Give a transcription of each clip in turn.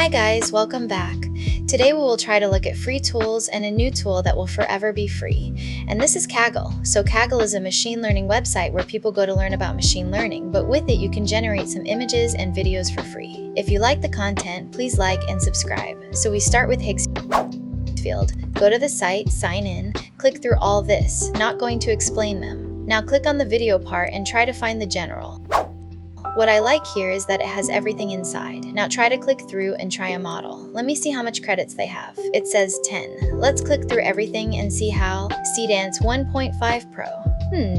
Hi guys, welcome back. Today we will try to look at free tools and a new tool that will forever be free. And this is Kaggle. So Kaggle is a machine learning website where people go to learn about machine learning, but with it you can generate some images and videos for free. If you like the content, please like and subscribe. So we start with Higgssfield. Go to the site, sign in, click through all this, not going to explain them. Now click on the video part and try to find the general. What I like here is that it has everything inside. Now try to click through and try a model. Let me see how much credits they have. It says 10. Let's click through everything and see how. Cdance 1.5 Pro.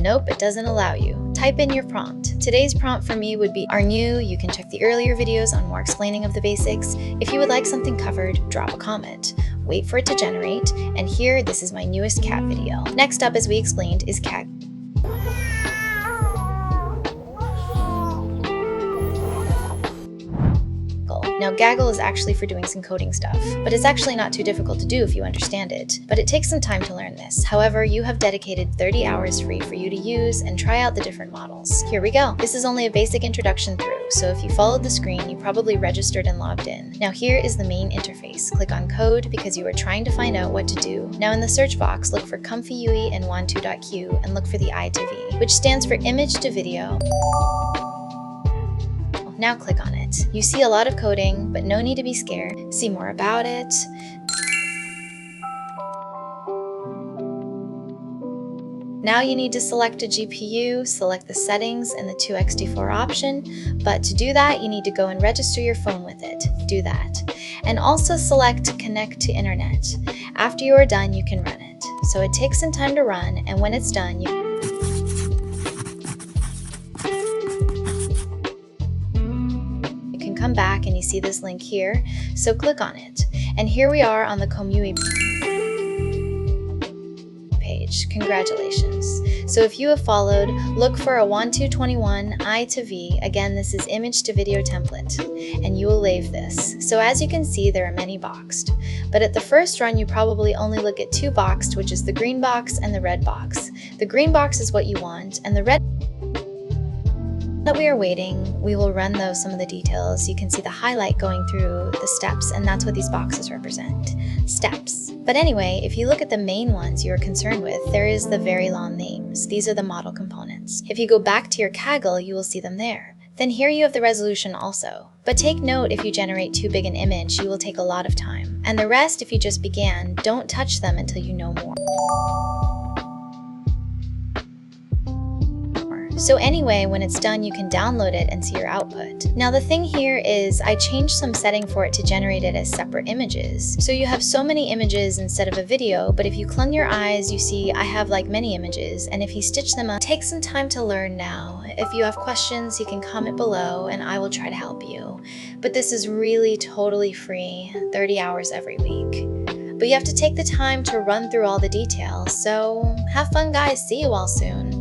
Nope, it doesn't allow you. Type in your prompt. Today's prompt for me would be are new. You can check the earlier videos on more explaining of the basics. If you would like something covered, drop a comment. Wait for it to generate, and here, this is my newest cat video. Next up, as we explained, is Kaggle. Now Kaggle is actually for doing some coding stuff, but it's actually not too difficult to do if you understand it. But it takes some time to learn this. However, you have dedicated 30 hours free for you to use and try out the different models. Here we go. This is only a basic introduction through, so if you followed the screen, you probably registered and logged in. Now here is the main interface. Click on code because you are trying to find out what to do. Now in the search box, look for ComfyUI and want2.q and look for the I to V, which stands for image to video. Now click on it. You see a lot of coding, but no need to be scared. See more about it. Now you need to select a GPU, select the settings and the 2x4 option, but to do that you need to go and register your phone with it. Do that. And also select connect to internet. After you are done, you can run it. So it takes some time to run, and when it's done, you come back and you see this link here, so click on it. And here we are on the ComfyUI page. Congratulations. So if you have followed, look for a want2.21 I to V. Again, this is image to video template, and you will lave this. So as you can see, there are many boxed. But at the first run, you probably only look at two boxed, which is the green box and the red box. The green box is what you want, and the red that we are waiting, we will run some of the details. You can see the highlight going through the steps, and that's what these boxes represent, steps. But anyway, if you look at the main ones you are concerned with, there is the very long names. These are the model components. If you go back to your Kaggle, you will see them there. Then here you have the resolution also. But take note, if you generate too big an image, you will take a lot of time. And the rest, if you just began, don't touch them until you know more. So anyway, when it's done, you can download it and see your output. Now the thing here is I changed some setting for it to generate it as separate images. So you have so many images instead of a video, but if you close your eyes, you see I have like many images, and if you stitch them up, take some time to learn now. If you have questions, you can comment below and I will try to help you. But this is really totally free, 30 hours every week. But you have to take the time to run through all the details, so have fun guys, see you all soon.